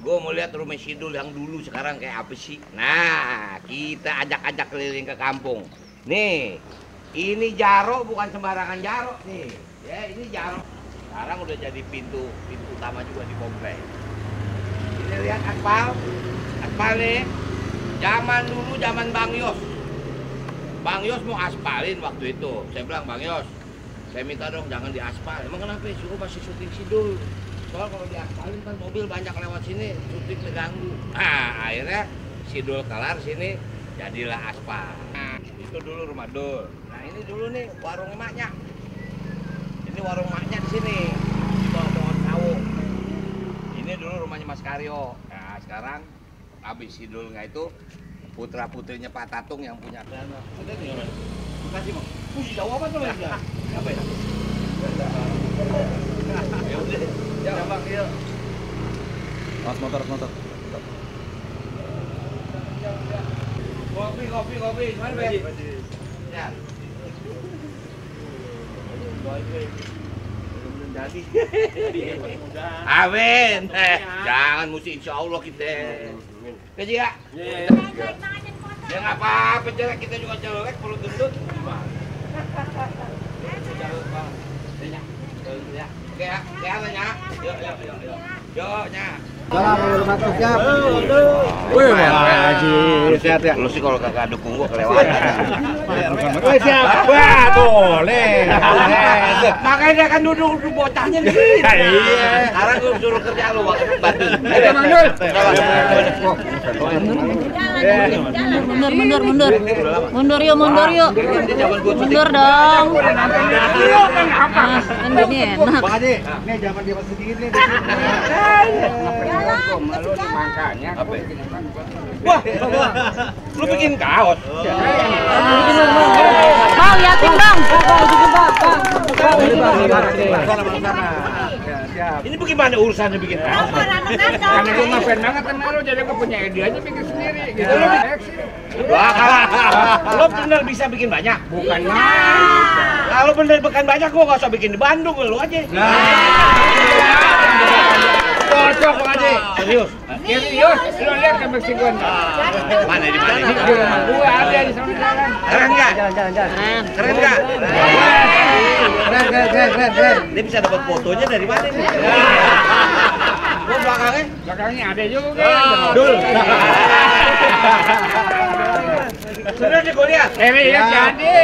Gue mau lihat rumah Sidul yang dulu sekarang kayak apa sih. Nah, kita ajak-ajak keliling ke kampung. Nih, ini Jaro bukan sembarangan Jaro nih. Ya, ini Jaro. Sekarang udah jadi pintu utama juga di komplek. Ini lihat aspal. Aspal nih. Zaman dulu zaman Bang Yos. Bang Yos mau aspalin waktu itu. Saya bilang, Bang Yos, saya minta dong jangan diaspal. Emang kenapa? Suruh masih syuting Sidul. Soal kalau diaspalin kan mobil banyak lewat sini, syuting terganggu. Nah, akhirnya Sidul kelar sini, jadilah aspal. Nah, itu dulu rumah Dul. Nah, ini dulu nih warung emaknya. Ini warung emaknya di sini, di bawah pohon sawo. Ini dulu rumahnya Mas Karyo. Nah, sekarang habis Sidul nggak itu, putra putrinya Pak Tatung yang punya. Ada nih orang. Makasih, Bang. Puji jauh apa tuh ya? Apa ya? Ya udah. Ya, Bang, yuk. Motor. Kopi. Gimana, Be? Ya. Jadi. Amin. Jangan mesti insya Allah kita. Gaji ya? Ya nggak apa-apa, jelek kita juga jelek, perlu gendut. Gimana? Oke ya, Nyak. Yuk, Nyak. Siap. Wih, Haji. Sehat ya. Lu sih kalau kagak dukung gua kelewatan. Wih, siap. Wah, boleh. Makanya dia kan duduk bocahnya di sini. Iya. Sekarang gua suruh kerja lu bantu. Mundur yuk. Mundur dong. Kan gini enak. Bang Haji, nih zaman dia masih sedikit nih. Makanya wah, lu bikin kaos. Bang, liatin bang. Ini bagaimana urusannya bikin kaos? Karena gue ngefans banget sama lo, jadi gue punya ide aja bikin sendiri gitu. Wah, lo bener bisa bikin banyak? Bukan Kalau bener bikin banyak, gua nggak usah bikin di Bandung, lu aja. cocok aja. Serius? Serius, lo lihat ke Meksiko. Mana di mana? Di rumah gue ada di sana jalan. Keren nggak? Jalan. Keren nggak? Keren. Dia bisa dapat fotonya dari mana nih? Gua belakangnya? Belakangnya ada juga. Dul. Sudah nih gua lihat. Lihat jadi.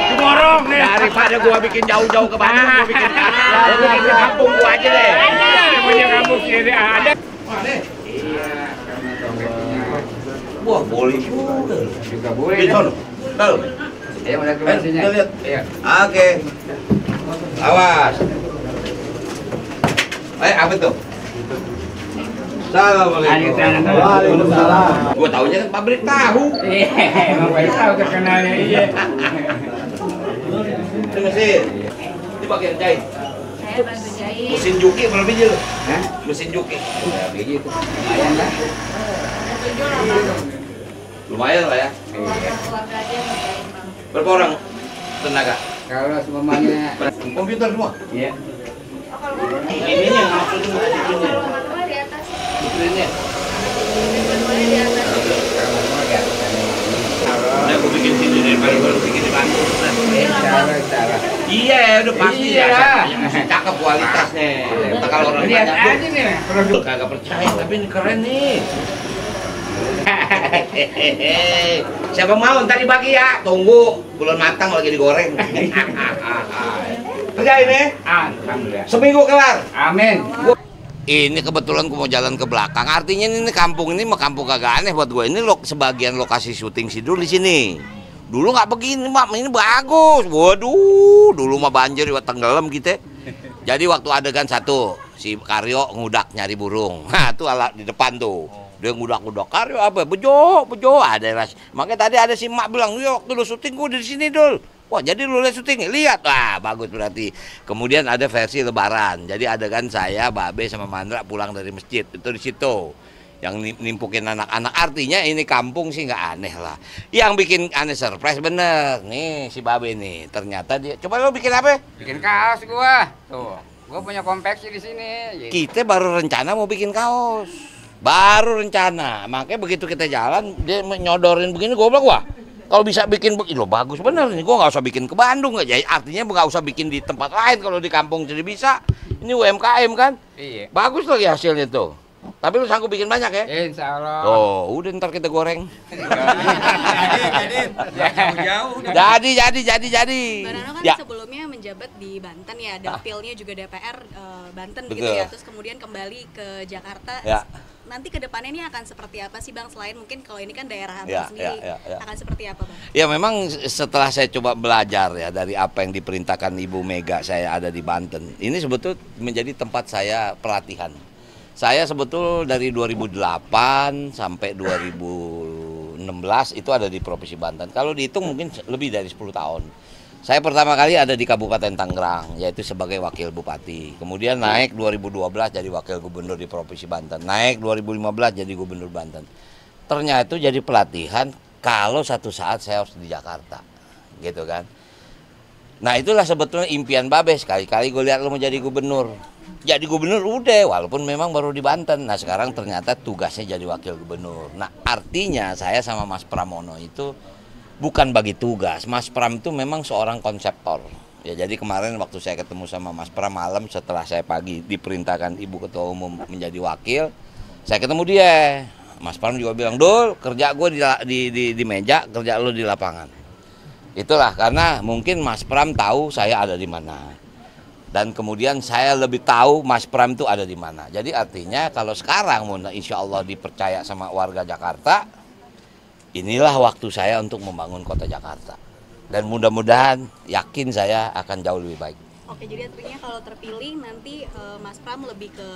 Diborong nih. Daripada gua bikin jauh-jauh ke Bandung, gua bikin di kampung gua aja deh. Punya kampung sendiri ada. Wah, boleh juga. Juga boleh. Di sono. Tahu? Ya, udah keluarnya. Kita lihat. Iya. Oke. Awas. Apa tuh? Assalamualaikum. Waalaikumsalam. Gua taunya kan pabrik tahu. Iya, emang baru tahu terkenalnya iya. Ini mesin. Ini bagian jahit. Saya bantu jahit. Mesin juki berapa biji lu? Hah? Mesin juki. Ya, begitu. Lumayan lah. Lumayan lah ya. Iya. Keluarga aja ngerjain bang. Berapa orang tenaga? Kalau semuanya Komputer semua. iya. Ininya maksudnya bukan itunya. Rumah di atas. Itunya. Rumah di atas. Udah aku bikin sini daripada baru bikin di Bandung. Iya, udah pasti Iya. ya. Masih cakep kualitasnya. Nah, kalau orang Lihat banyak aja nih produk. tuh kagak percaya, tapi ini keren nih. Siapa mau ntar dibagi ya? Tunggu, bulan matang lagi digoreng. Kerja ini? Alhamdulillah. Seminggu kelar. Amin. Ini kebetulan gue mau jalan ke belakang. Artinya ini kampung ini mah kampung kagak aneh buat gue. Ini sebagian lokasi syuting Sidul di sini. Dulu nggak begini, Mak. Ini bagus. Waduh, dulu mah banjir, tenggelam kita. Jadi waktu adegan satu, si Karyo ngudak nyari burung. Nah, itu alat di depan tuh. Dia ngudak-ngudak. Karyo apa? Bejo. Ada ras. Makanya tadi ada si Mak bilang, "Yuk, waktu lu syuting gue di sini, Dul." Wah, jadi lu lihat syuting, lihat. Wah, bagus berarti. Kemudian ada versi lebaran. Jadi adegan saya, Babe sama Mandra pulang dari masjid. Itu di situ. Yang nimpukin anak-anak. Artinya ini kampung sih nggak aneh lah. Yang bikin aneh surprise bener. Nih si Babe nih. Ternyata dia, coba lu bikin apa? Bikin kaos gua. Tuh. Gua punya konveksi di sini. Gitu. Kita baru rencana mau bikin kaos. Baru rencana. Makanya begitu kita jalan, dia nyodorin begini, gue bilang, wah, kalau bisa bikin begini, loh bagus bener nih, gue nggak usah bikin ke Bandung. Jadi artinya nggak usah bikin di tempat lain, kalau di kampung jadi bisa. Ini UMKM kan? Iya. Bagus lagi hasilnya tuh. Tapi lu sanggup bikin banyak ya? Insya Allah. Oh, udah ntar kita goreng. Jadi. Mbak Nano kan Ya. sebelumnya menjabat di Banten ya, dapilnya juga DPR Banten gitu Betul. ya, terus kemudian kembali ke Jakarta. Ya. Nanti ke depannya ini akan seperti apa sih Bang, selain mungkin kalau ini kan daerah Abang Ya, sendiri, ya. akan seperti apa Bang? Ya memang setelah saya coba belajar ya dari apa yang diperintahkan Ibu Mega, saya ada di Banten. Ini sebetulnya menjadi tempat saya pelatihan. Saya sebetul dari 2008 sampai 2016 itu ada di Provinsi Banten. Kalau dihitung mungkin lebih dari 10 tahun. Saya pertama kali ada di Kabupaten Tangerang, yaitu sebagai wakil bupati. Kemudian naik 2012 jadi wakil gubernur di Provinsi Banten. Naik 2015 jadi gubernur Banten. Ternyata itu jadi pelatihan kalau satu saat saya harus di Jakarta. Gitu kan. Nah itulah sebetulnya impian Babe. Sekali-kali gue lihat lo mau jadi gubernur. Jadi gubernur udah, walaupun memang baru di Banten. Nah sekarang ternyata tugasnya jadi wakil gubernur. Nah artinya saya sama Mas Pramono itu bukan bagi tugas. Mas Pram itu memang seorang konseptor. Ya jadi kemarin waktu saya ketemu sama Mas Pram malam setelah saya pagi diperintahkan Ibu Ketua Umum menjadi wakil, saya ketemu dia. Mas Pram juga bilang, "Dul, kerja gue di meja, kerja lo di lapangan." Itulah karena mungkin Mas Pram tahu saya ada di mana. Dan kemudian saya lebih tahu Mas Pram itu ada di mana. Jadi artinya kalau sekarang insya Allah dipercaya sama warga Jakarta, inilah waktu saya untuk membangun kota Jakarta. Dan mudah-mudahan yakin saya akan jauh lebih baik. Oke, jadi artinya kalau terpilih nanti Mas Pram lebih ke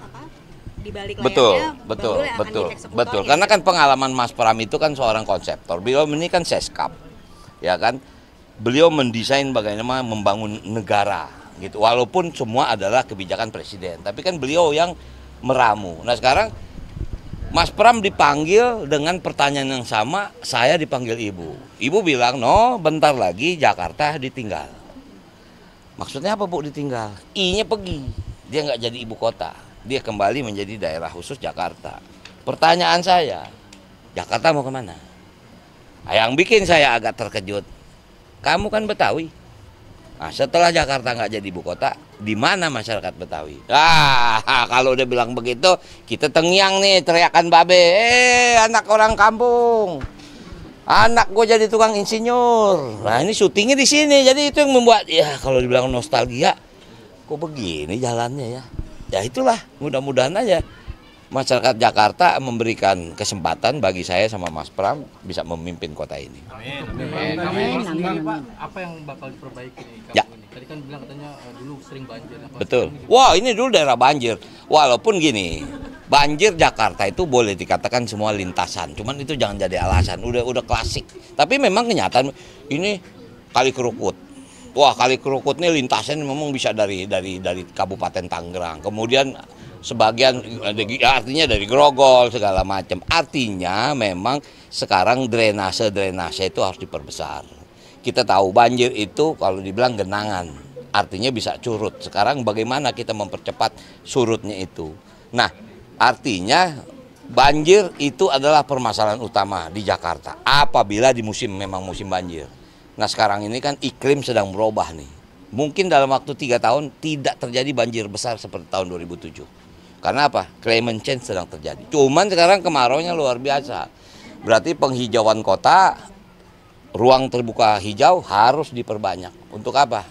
apa? Di balik layarnya Bang Dul yang akan jadi eksekutor. Betul. Ya? Karena kan pengalaman Mas Pram itu kan seorang konseptor. Beliau ini kan seskap. Ya kan? Beliau mendesain bagaimana membangun negara gitu. Walaupun semua adalah kebijakan presiden, tapi kan beliau yang meramu. Nah, sekarang Mas Pram dipanggil dengan pertanyaan yang sama, saya dipanggil Ibu. Ibu bilang, "No, bentar lagi Jakarta ditinggal." Maksudnya apa Bu ditinggal? I-nya pergi. Dia nggak jadi ibu kota. Dia kembali menjadi daerah khusus Jakarta. Pertanyaan saya, Jakarta mau kemana? Nah, yang bikin saya agak terkejut, kamu kan Betawi. Nah, setelah Jakarta nggak jadi ibu kota, di mana masyarakat Betawi? Kalau udah bilang begitu, kita tengyang nih teriakan Babe, anak orang kampung, anak gue jadi tukang insinyur. Nah ini syutingnya di sini, jadi itu yang membuat ya kalau dibilang nostalgia, kok begini jalannya ya? Ya itulah, mudah-mudahan aja masyarakat Jakarta memberikan kesempatan bagi saya sama Mas Pram bisa memimpin kota ini. Amin. Pak, apa yang bakal diperbaiki nih kampung Ya. ini? Tadi kan bilang katanya dulu sering banjir. Betul. Wah ini dulu daerah banjir. Walaupun gini, banjir Jakarta itu boleh dikatakan semua lintasan. Cuman itu jangan jadi alasan. Udah klasik. Tapi memang kenyataan ini Kali Kerukut. Wah Kali Kerukut ini lintasan memang bisa dari Kabupaten Tangerang. Kemudian sebagian artinya dari Grogol segala macam. Artinya memang sekarang drainase itu harus diperbesar. Kita tahu banjir itu kalau dibilang genangan, artinya bisa curut. Sekarang bagaimana kita mempercepat surutnya itu? Nah, artinya banjir itu adalah permasalahan utama di Jakarta apabila di memang musim banjir. Nah, sekarang ini kan iklim sedang berubah nih. Mungkin dalam waktu 3 tahun tidak terjadi banjir besar seperti tahun 2007. Karena apa? Climate change sedang terjadi. Cuman sekarang kemaraunya luar biasa. Berarti penghijauan kota, ruang terbuka hijau harus diperbanyak. Untuk apa?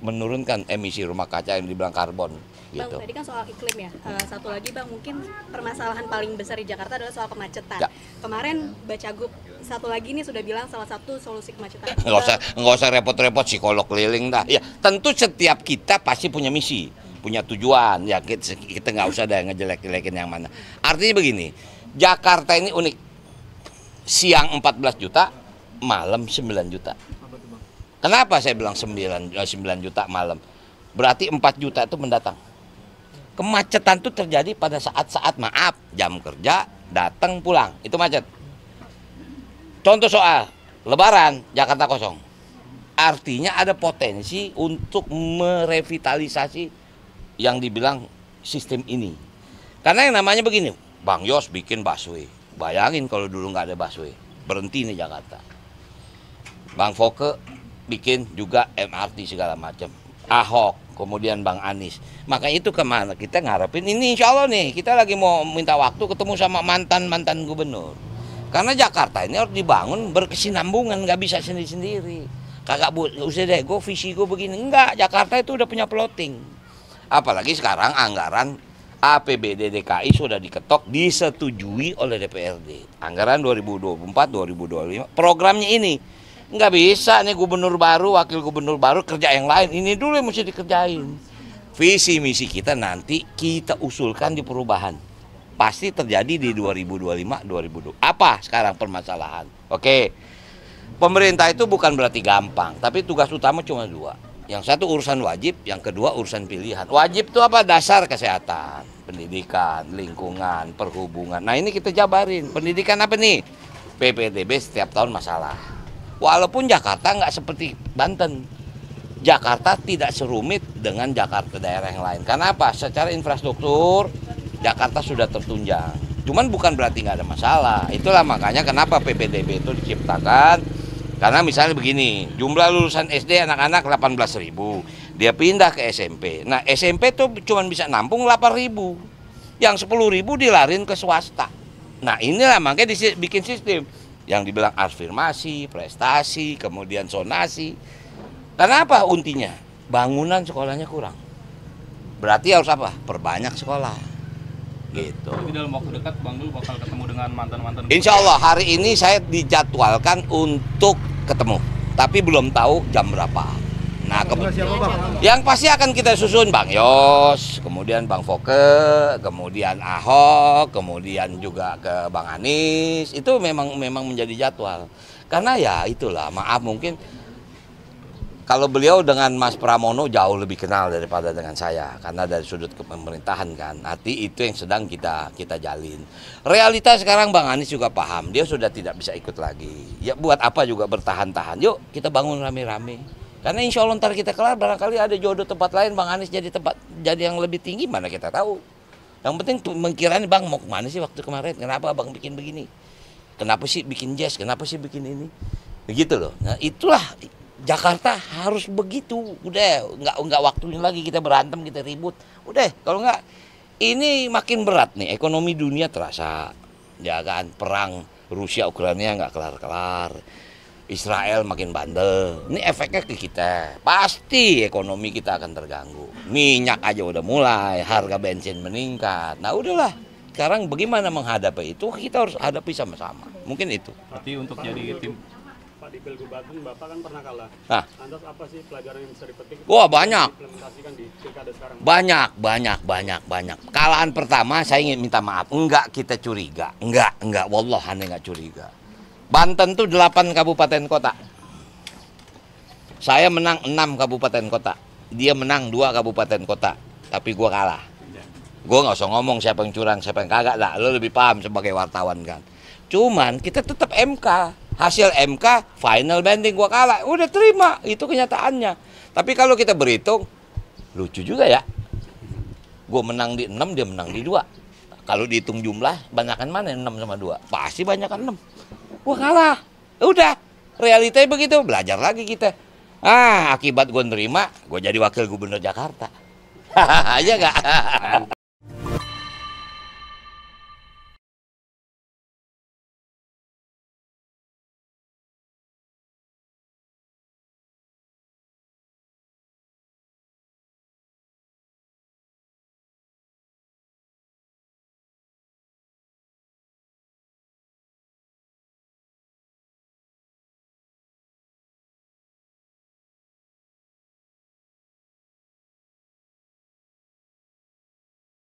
Menurunkan emisi rumah kaca yang dibilang karbon. Bang, Gitu. tadi kan soal iklim ya. Satu lagi Bang, mungkin permasalahan paling besar di Jakarta adalah soal kemacetan. Ya. Kemarin Bacagup satu lagi nih sudah bilang salah satu solusi kemacetan. Nggak usah repot-repot psikolog keliling dah. Ya, tentu setiap kita pasti punya misi, punya tujuan. Ya kita nggak usah ada ngejelek-jelekin yang mana. Artinya begini, Jakarta ini unik. Siang 14 juta, malam 9 juta. Kenapa saya bilang 9 juta malam? Berarti 4 juta itu mendatang. Kemacetan itu terjadi pada saat-saat jam kerja, datang pulang, itu macet. Contoh soal Lebaran, Jakarta kosong. Artinya ada potensi untuk merevitalisasi yang dibilang sistem ini. Karena yang namanya begini, Bang Yos bikin busway. Bayangin kalau dulu nggak ada busway, berhenti nih Jakarta. Bang Foke bikin juga MRT segala macam. Ahok, kemudian Bang Anies. Maka itu kemana kita ngarepin ini, insya Allah nih kita lagi mau minta waktu ketemu sama mantan gubernur. Karena Jakarta ini harus dibangun berkesinambungan, nggak bisa sendiri-sendiri. Kagak usah deh, gue visi gue begini. Enggak, Jakarta itu udah punya plotting. Apalagi sekarang anggaran APBD DKI sudah diketok, disetujui oleh DPRD. Anggaran 2024-2025, programnya ini. Nggak bisa nih gubernur baru, wakil gubernur baru kerja yang lain. Ini dulu yang mesti dikerjain. Visi misi kita nanti kita usulkan di perubahan. Pasti terjadi di 2025-2020. Apa sekarang permasalahan? Oke, pemerintah itu bukan berarti gampang, tapi tugas utama cuma dua. Yang satu urusan wajib, yang kedua urusan pilihan. Wajib itu apa? Dasar kesehatan, pendidikan, lingkungan, perhubungan. Nah ini kita jabarin. Pendidikan apa nih? PPDB setiap tahun masalah. Walaupun Jakarta nggak seperti Banten. Jakarta tidak serumit dengan Jakarta daerah yang lain. Karena apa? Secara infrastruktur, Jakarta sudah tertunjang. Cuman bukan berarti nggak ada masalah. Itulah makanya kenapa PPDB itu diciptakan. Karena misalnya begini, jumlah lulusan SD anak-anak 18.000. Dia pindah ke SMP. Nah SMP tuh cuma bisa nampung 8.000. Yang 10.000 dilarin ke swasta. Nah inilah makanya dibikin sistem. Yang dibilang afirmasi, prestasi, kemudian zonasi. Karena apa untinya? Bangunan sekolahnya kurang. Berarti harus apa? Perbanyak sekolah. Gitu. Jadi dalam waktu dekat Bang Dul bakal ketemu dengan mantan-mantan. Insya Allah hari ini saya dijadwalkan untuk ketemu, tapi belum tahu jam berapa. Nah, yang pasti akan kita susun Bang Yos, kemudian Bang Foke, kemudian Ahok, kemudian juga ke Bang Anies. Itu memang menjadi jadwal. Karena ya itulah, maaf mungkin kalau beliau dengan Mas Pramono jauh lebih kenal daripada dengan saya, karena dari sudut pemerintahan kan. Nanti itu yang sedang kita jalin. Realita sekarang Bang Anies juga paham, dia sudah tidak bisa ikut lagi. Ya buat apa juga bertahan-tahan, yuk kita bangun rame-rame. Karena insya Allah ntar kita kelar, barangkali ada jodoh tempat lain Bang Anies jadi yang lebih tinggi, mana kita tahu. Yang penting mengkiranya Bang mau kemana sih waktu kemarin, kenapa Bang bikin begini? Kenapa sih bikin jazz, kenapa sih bikin ini? Begitu loh, nah itulah Jakarta harus begitu, udah nggak waktunya lagi kita berantem, kita ribut, udah kalau nggak ini makin berat nih, ekonomi dunia terasa, ya kan, perang Rusia Ukraina nggak kelar-kelar, Israel makin bandel, ini efeknya ke kita, pasti ekonomi kita akan terganggu, minyak aja udah mulai, harga bensin meningkat, nah udahlah, sekarang bagaimana menghadapi itu kita harus hadapi sama-sama, mungkin itu. Berarti untuk jadi tim di Pilgub Banten Bapak kan pernah kalah. Nah. Lantas apa sih pelajaran yang bisa dipetik? Wah banyak. Implementasikan di pilkada sekarang. Banyak. Kalahan pertama saya ingin minta maaf. Enggak kita curiga. Enggak. Wallah aneh enggak curiga. Banten tuh 8 kabupaten kota. Saya menang 6 kabupaten kota. Dia menang 2 kabupaten kota. Tapi gua kalah. Gua nggak usah ngomong siapa yang curang, siapa yang kagak. Lah, lo lebih paham sebagai wartawan kan. Cuman kita tetap MK. Hasil MK final banding gua kalah, udah terima, itu kenyataannya. Tapi kalau kita berhitung lucu juga ya, gua menang di 6, dia menang di 2. Kalau dihitung jumlah banyakan mana 6 sama 2? Pasti banyakan 6. Gua kalah, udah realitanya begitu, belajar lagi kita. Akibat gua nerima, gua jadi wakil gubernur Jakarta. Aja nggak?